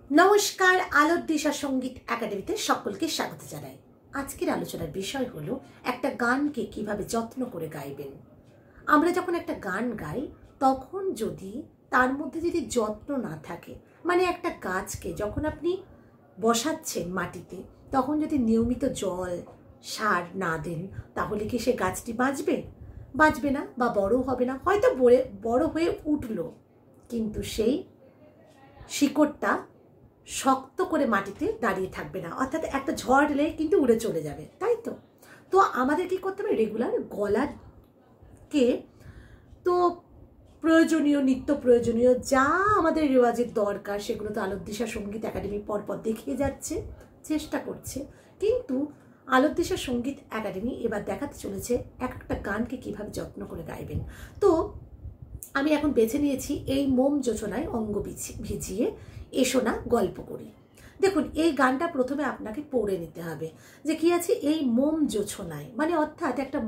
नमस्कार आलोर दिशा संगीत एकाडेमीते सकलके स्वागत जानाई। आजकेर आलोचनार विषय हलो एकटा गानके किभाबे यत्न करे गाइबेन। आमरा जखन एकटा गान गाई तखन जदि तार मध्ये जदि यत्न ना थाके, माने एकटा गाछके जखन आपनि बसाচ্ছেন माटिते तखन जदि नियमित जल सार ना देन ताहले कि सेई गाछटी बाँचबे? बाँचबे ना बा बड़ो होबे ना, हयतो बड़ो हये उठलो किन्तु सेई शिकड़टा शक्त करे माटिते दाड़िये थाकबे ना, अर्थात एक झड़ एले किन्तु उड़े चले जाबे, ताई तो। तो आमादेर कि करते हबे रेगुलार गलाके तो प्रयोजनीय नित्य प्रयोजनीय जा आमादेर रेवाजेर दरकार सेगुलो तो आलोर दिशा संगीत एकाडेमी परपर देखिए जाच्छे, चेष्टा करछे, किन्तु आलोर दिशा संगीत एकाडेमी एबार देखाते चलेछे एक एकटा गानके किभाबे यत्न करे गाइबेन। तो आमी एखन बेছে নিয়েছি এই মোম যোচনায় অঙ্গ ভিজিয়ে এসো না গল্প করি। দেখুন এই গানটা প্রথমে আপনাকে পড়ে নিতে হবে যে কি আছে এই মোম যোচনায়, মানে অর্থাৎ একটা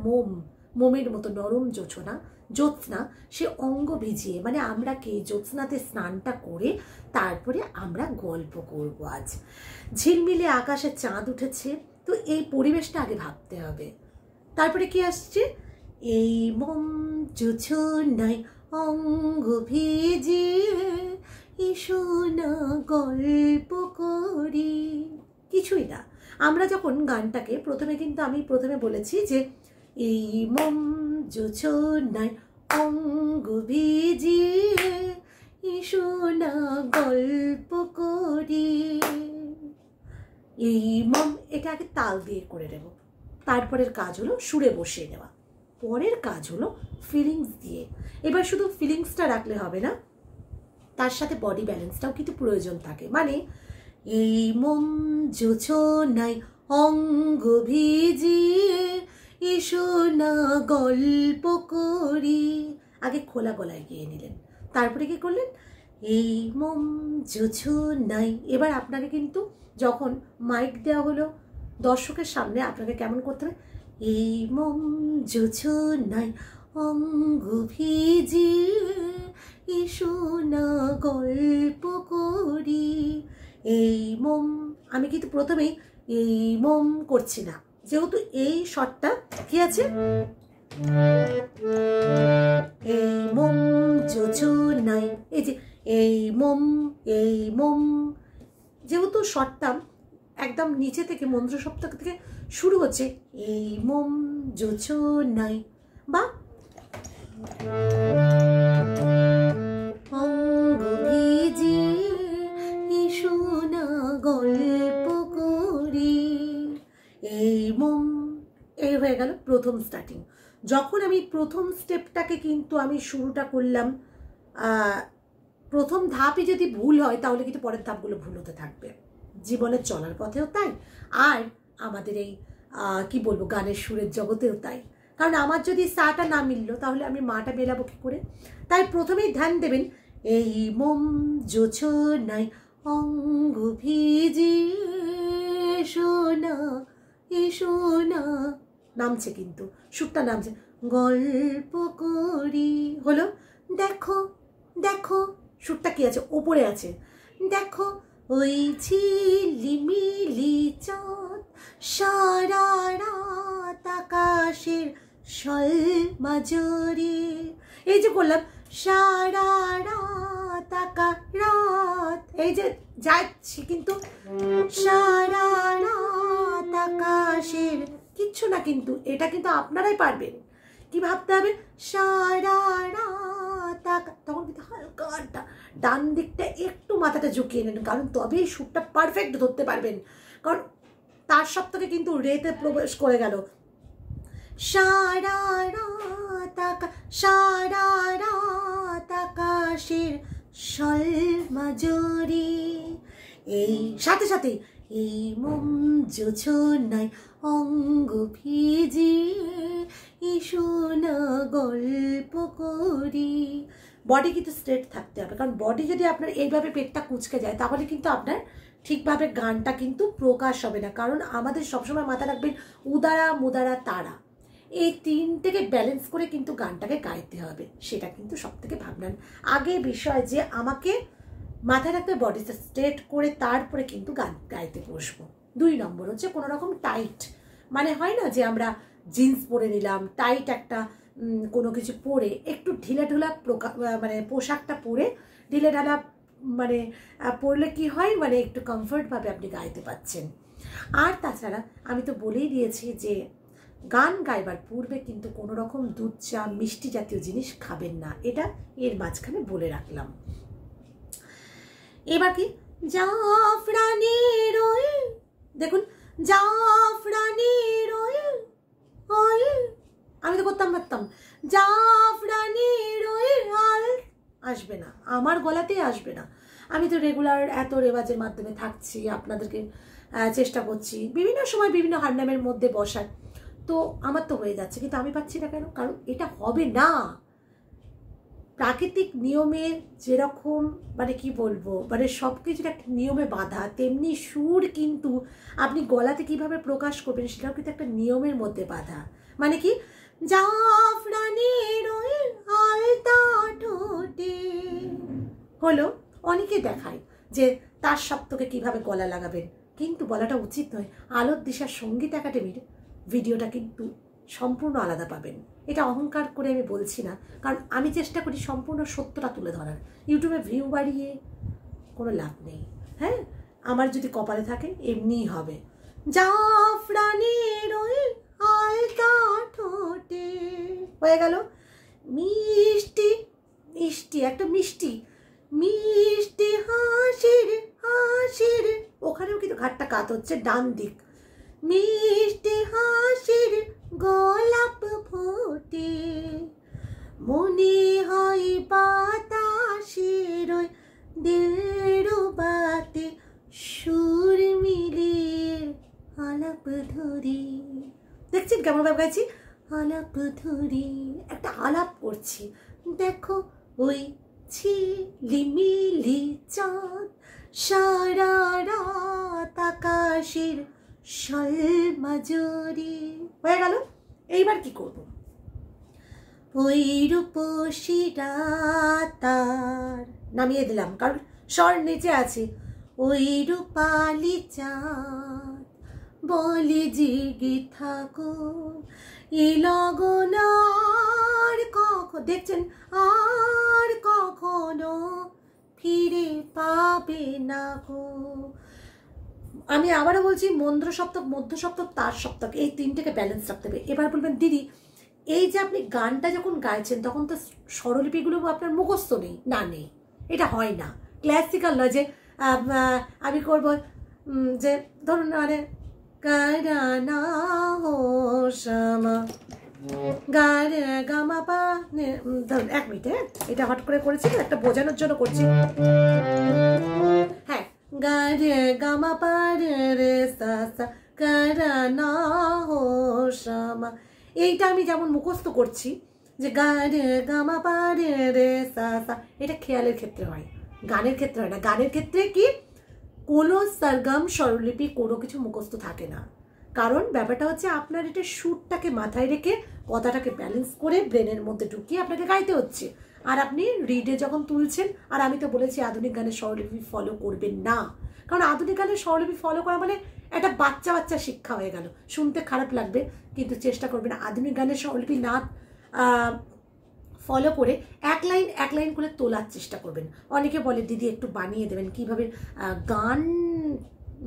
মোমের মতো নরম যোচনা জ্যোৎস্না সে অঙ্গ ভিজিয়ে, মানে আমরা কি জ্যোৎস্নাতে স্নানটা করে তারপরে আমরা গল্প করব। আজ ঝিলমিলে আকাশে চাঁদ উঠেছে, তো এই পরিবেশটা আগে ভাবতে হবে। তারপরে কি আসছে এই মোম যোচনায় অঙ্গ ভিজিয়ে এসো না গল্প করি, কিছুই না। আমরা যখন গানটাকে প্রথমে কিন্তু আমি প্রথমে বলেছি যে এই মোম যোচনায় অঙ্গ ভিজিয়ে এসো না গল্প করি, এই মোম এটা আগে তাল দিয়ে করে নেব। তারপরের কাজ হলো সুরে বসিয়ে নেওয়া, পরের কাজ হলো ফিলিংস দিয়ে। এবার শুধু ফিলিংসটা রাখলে হবে না, তার সাথে বডি ব্যালেন্সটাও কিন্তু প্রয়োজন থাকে। মানে এই মোম যোচনায় অঙ্গ ভিজিয়ে এসো না গল্প করি, আগে খোলা গলায় গিয়ে নিলেন, তারপরে কি করলেন এই মোম যোচনায়। এবার আপনাকে কিন্তু যখন মাইক দেওয়া হলো দর্শকের সামনে আপনাকে কেমন করতে হবে এই মোম যোচনায় অঙ্গ ভিজিয়ে এসো না গল্প করি, এই মোম। আমি কিন্তু প্রথমেই এই মোম করছি না, যেহেতু এই শটটা কি আছে এই মোম যোচনায়, এই যে এই মোম যেহেতু শটটা একদম নিচে থেকে মন্ত্র সপ্তক থেকে শুরু হচ্ছে এই মোম যোচনায় বা অঙ্গ ভিজিয়ে এসো না গল্প করি, এই মোম। এই হয়ে গেল প্রথম স্টার্টিং। যখন আমি প্রথম স্টেপটাকে কিন্তু আমি শুরুটা করলাম, প্রথম ধাপই যদি ভুল হয় তাহলে কিন্তু পরের ধাপগুলো ভুল হতে থাকবে, জীবনের চলার পথেও তাই, আর আমাদের এই কি বলবো গানের সুরের জগতেও তাই। কারণ আমার যদি সাটা না মিললো তাহলে আমি মাটা মেলাবো কি করে? তাই প্রথমেই ধ্যান দেবেন এই মোম যোচনায় অঙ্গ ভিজিয়ে এসো না, নামছে কিন্তু সুরটা নামছে গল্প করি, হলো দেখো দেখো সুরটা কি আছে ওপরে আছে, দেখো ওই ঝিলিমিলি চাঁদ সারা রাত আকাশের মাঝরে, এই যে করলাম সারা রাত রাত, এই যে যাচ্ছি কিন্তু সারা রাত আকাশের কিচ্ছু না, কিন্তু এটা কিন্তু আপনারাই পারবেন। কি ভাবতে হবে সারা রাত, তখন কিন্তু হালকা ডান দিকটা একটু মাথাটা ঝুঁকিয়ে নেন, কারণ তবেই সুরটা পারফেক্ট ধরতে পারবেন। কারণ তার সপ্তকে কিন্তু রেতে প্রবেশ করে গেল সারা রাত আকাশের মাঝরে, এই সাথে সাথে এই মোম যোচনায় অঙ্গ ভিজিয়ে এসো না গল্প করি। বডি কিন্তু স্ট্রেট থাকতে হবে, কারণ বডি যদি আপনার এইভাবে পেটটা কুঁচকে যায় তাহলে কিন্তু আপনার ঠিকভাবে গানটা কিন্তু প্রকাশ হবে না। কারণ আমাদের সবসময় মাথা রাখবেন উদারা মুদারা তারা, এই তিনটেকে ব্যালেন্স করে কিন্তু গানটাকে গাইতে হবে, সেটা কিন্তু সব থেকে ভাবনার আগে বিষয় যে আমাকে মাথায় রাখতে বডিটা স্ট্রেট করে তারপরে কিন্তু গান গাইতে বসবো। 2 নম্বর হচ্ছে কোনো রকম টাইট, মানে হয় না যে আমরা জিন্স পরে নিলাম, টাইট একটা কোনো কিছু পরে একটু ঢিলাঢালা মানে পোশাকটা পরে ঢিলেঢালা মানে পরলে কি হয়, মানে একটু কমফর্টভাবে আপনি গাইতে পাচ্ছেন। আর তাছাড়া আমি তো বলেই দিয়েছি যে গান গাইবার পূর্বে কিন্তু কোনো রকম দুধ চা মিষ্টি জাতীয় জিনিস খাবেন না, এটা এর মাঝখানে বলে রাখলাম। এবার কি জাফরানের অয়েল, দেখুন জাফরানের অয়েল অয়েল, আমি তো করতাম পারতাম জাফরানের অয়েল, আসবে না, আমার গলাতেই আসবে না। আমি তো রেগুলার এত রেওয়াজের মাধ্যমে থাকছি, আপনাদেরকে চেষ্টা করছি বিভিন্ন সময় বিভিন্ন হারনামের মধ্যে বসার, তো আমার তো হয়ে যাচ্ছে, কিন্তু আমি পাচ্ছি না কেন? কারণ এটা হবে না। প্রাকৃতিক নিয়মের যেরকম মানে কি বলবো, মানে সব কিছুর একটা নিয়মে বাঁধা, তেমনি সুর কিন্তু আপনি গলাতে কিভাবে প্রকাশ করবেন সেটাও কিন্তু একটা নিয়মের মধ্যে বাঁধা। মানে কি জাফরানের আলতা ঠোঁটে হলো, অনেকে দেখায় যে তার সপ্তকে কিভাবে গলা লাগাবেন, কিন্তু বলাটা উচিত নয়। আলোর দিশার সঙ্গীত একাডেমির ভিডিওটা কিন্তু সম্পূর্ণ আলাদা পাবেন। এটা অহংকার করে আমি বলছি না, কারণ আমি চেষ্টা করি সম্পূর্ণ সত্যটা তুলে ধরার। ইউটিউবে ভিউ বাড়িয়ে কোনো লাভ নেই। হ্যাঁ, আমার যদি কপালে থাকে এমনিই হবে। জাফরানের আলতা ঠোঁটে হয়ে গেল মিষ্টি মিষ্টি, একটা মিষ্টি মিষ্টি হাসির হাসির, ওখানেও কিন্তু ঘাটটা কাত হচ্ছে ডান দিক। মিষ্টি হাসির গোলাপ ফোটে, মনে হয় বাতাসের দিলের বাতে সুর মিলিয়ে আলাপ ধরি। দেখছেন কেমন ভাবে গাইছি? আলাপ ধরি, একটা আলাপ করছি। দেখো ওই ঝিলিমিলি চাঁদ সারা রাত আকাশের সলমাজরি, হয়ে গেল। এইবার কি করব? ওই রূপসী রাতার নামিয়ে দিলাম, কারণ স্বর নিচে আছে। ওই রূপালি চাঁদ বলে জেগে থাকো, এই লগন আর কখন, দেখছেন, আর কখনো ফিরে পাবে না গো। আমি আবারও বলছি, মন্দ্র সপ্তক, মধ্য সপ্তক, তার সপ্তক, এই তিনটেকে ব্যালেন্স রাখতে হবে। এবার বলবেন দিদি এই যে আপনি গানটা যখন গাইছেন তখন তো স্বরলিপিগুলো আপনার মুখস্থ নেই। না, নেই, এটা হয় না। ক্লাসিক্যাল নয় যে আমি করব যে ধরুন মানে গানা হো শ্যামা গামা পা, ধরুন 1 মিনিট, এটা হট করে করেছি তো, একটা বোঝানোর জন্য করছি। হ্যাঁ, গামা পা রে সা সা গানা হো শ্যামা, এইটা আমি যেমন মুখস্থ করছি যে গামা পা রে সা সা, এটা খেয়ালের ক্ষেত্রে হয়, গানের ক্ষেত্রে হয় না। গানের ক্ষেত্রে কি কোনো সরগম স্বরলিপি কোনো কিছু মুখস্থ থাকে না, কারণ ব্যাপারটা হচ্ছে আপনার এটা সুরটাকে মাথায় রেখে কথাটাকে ব্যালেন্স করে ব্রেনের মধ্যে ঢুকিয়ে আপনাকে গাইতে হচ্ছে। আর আপনি রিডে যখন তুলছেন, আর আমি তো বলেছি আধুনিক গানের স্বরলিপি ফলো করবেন না, কারণ আধুনিক গানের স্বরলিপি ফলো করা মানে একটা বাচ্চা বাচ্চা শিক্ষা হয়ে গেল, শুনতে খারাপ লাগবে, কিন্তু চেষ্টা করবেন আধুনিক গানের স্বরলিপি না ফলো করে এক লাইন করে তোলার চেষ্টা করবেন। অনেকে বলে দিদি একটু বানিয়ে দেবেন কিভাবে গান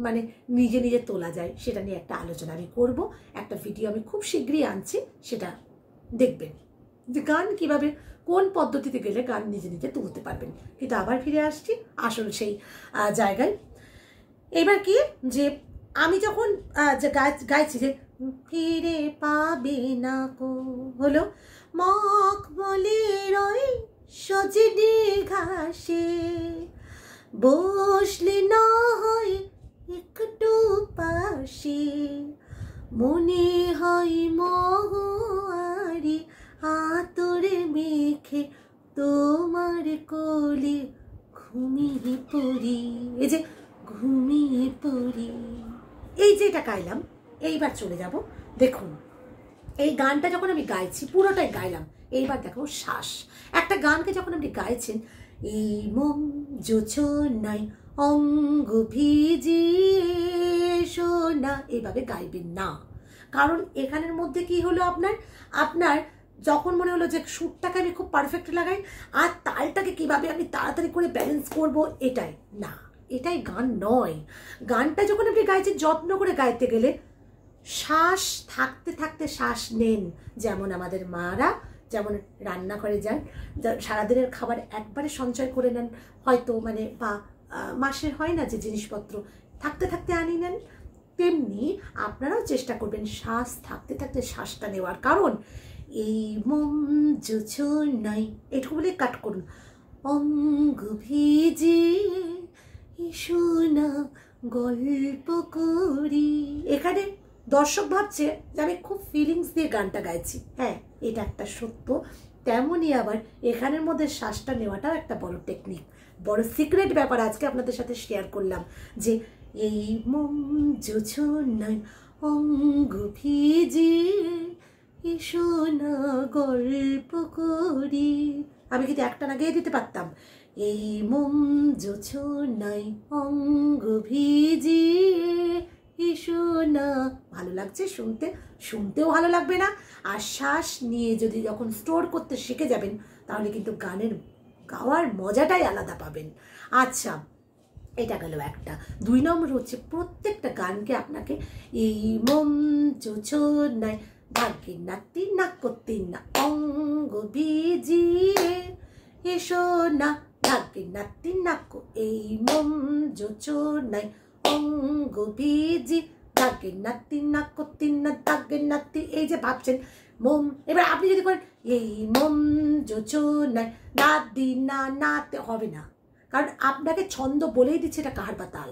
মানে নিজে নিজে তোলা যায়, সেটা নিয়ে একটা আলোচনা আমি করব। একটা ভিডিও আমি খুব শীঘ্রই আনছি, সেটা দেখবেন যে গান কিভাবে কোন পদ্ধতিতে গেলে গান নিজে নিজে তুলতে পারবেন। কিন্তু আবার ফিরে আসছি আসল সেই জায়গায়। এবার কি যে আমি যখন যে গাইছি যে ফিরে পাবে না কো, হলো মখ বলে রয় সজনে ঘাসে বসলে না হয় একটু পাশে, মনে হয় মহুয়ারি আতরে মেখে তোমার কোলে ঘুমিয়ে পড়ি। এই যে ঘুমিয়ে পড়ি, এই যে এটা গাইলাম, এইবার চলে যাব। দেখুন এই গানটা যখন আমি গাইছি পুরোটাই গাইলাম, এইবার দেখো শ্বাস। একটা গানকে যখন আপনি গাইছেন এই মম জোছনায় অঙ্গ ভিজিয়ে সোনা, এইভাবে গাইবেন না। কারণ এখানের মধ্যে কি হলো, আপনার যখন মনে হলো যে সুরটাকে আমি খুব পারফেক্ট লাগাই আর তালটাকে কিভাবে আমি তাড়াতাড়ি করে ব্যালেন্স করব, এটাই না, এটাই গান নয়। গানটা যখন আপনি গাইছেন যত্ন করে গাইতে গেলে শ্বাস থাকতে থাকতে শ্বাস নেন। যেমন আমাদের মারা যেমন রান্নাঘরে যান, সারাদিনের খাবার একবারে সঞ্চয় করে নেন হয়তো, মানে বা মাসের হয় না যে জিনিসপত্র থাকতে থাকতে আনি নেন, তেমনি আপনারাও চেষ্টা করবেন শ্বাস থাকতে থাকতে শ্বাসটা নেওয়ার। কারণ এই মম জোছনায় এটুকু বলে কাট করুন, অঙ্গ ভিজে সোনা গল্প করি। এখানে দর্শক ভাবছে যে আমি খুব ফিলিংস দিয়ে গানটা গাইছি। হ্যাঁ, এটা একটা সত্য। তেমনই আবার এখানের মধ্যে শ্বাসটা নেওয়াটাও একটা বড় টেকনিক, বড় সিক্রেট ব্যাপার আজকে আপনাদের সাথে শেয়ার করলাম। যে এই মম জোছনায় অঙ্গ ভিজিয়ে সোনা গল্প করি, আমি কিন্তু একটা না গেয়ে দিতে পারতাম। এই মম জোছনায় অঙ্গ ভিজিয়ে সোনা, ভালো লাগছে শুনতে, শুনতেও ভালো লাগবে না। আর শ্বাস নিয়ে যদি যখন স্টোর করতে শিখে যাবেন তাহলে কিন্তু গানের গাওয়ার মজাটাই আলাদা পাবেন। আচ্ছা, এটা গেল একটা। 2 নম্বর হচ্ছে প্রত্যেকটা গানকে আপনাকে এই মম জোছনায় ভাগ্যের নাতি না করতে না অঙ্গ ভিজিয়ে এসো না, ভাগ্যের নাতি নাকো এই মম জোছনায় অঙ্গ ভিজি, ভাগ্যের নাতি না করতে না ভাগ্যের নাতি, এই যে ভাবছেন মম, এবার আপনি যদি করেন এই মম জোছনায় না দি না নাতে, হবে না। কারণ আপনাকে ছন্দ বলেই দিচ্ছে এটা কাহার বা তাল।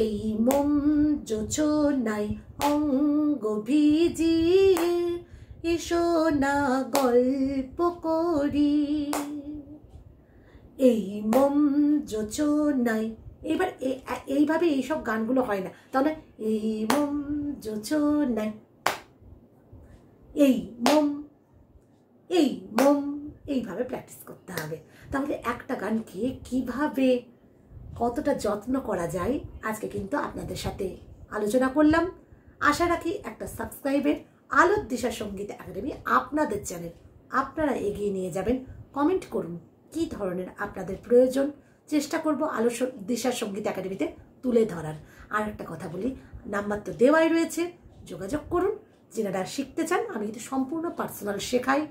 এই মম জোছনায় অঙ্গ ভিজিয়ে এসো না গল্প করি, এই মম জোছনায়। এবার এইভাবে এইসব গানগুলো হয় না, তাহলে এই মম জোছনায়, এই মম, এই মম, এইভাবে প্র্যাকটিস করতে হবে। তাহলে একটা গানকে কিভাবে কতটা যত্ন করা যায় আজকে কিন্তু আপনাদের সাথে আলোচনা করলাম। আশা রাখি একটা সাবস্ক্রাইবের আলোর দিশা সঙ্গীত একাডেমি আপনাদের চ্যানেল আপনারা এগিয়ে নিয়ে যাবেন। কমেন্ট করুন কি ধরনের আপনাদের প্রয়োজন, চেষ্টা করব আলো দিশা সঙ্গীত একাডেমিতে তুলে ধরার। আর একটা কথা বলি, নাম্বার তো দেওয়াই রয়েছে, যোগাযোগ করুন। যারা শিখতে চান আমি কিন্তু সম্পূর্ণ পার্সোনাল শেখাই,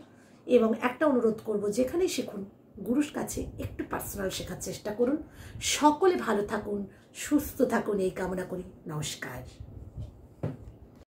এবং একটা অনুরোধ করব যেখানেই শিখুন গুরুর কাছে একটু পার্সোনাল শেখার চেষ্টা করুন। সকলে ভালো থাকুন, সুস্থ থাকুন এই কামনা করি। নমস্কার।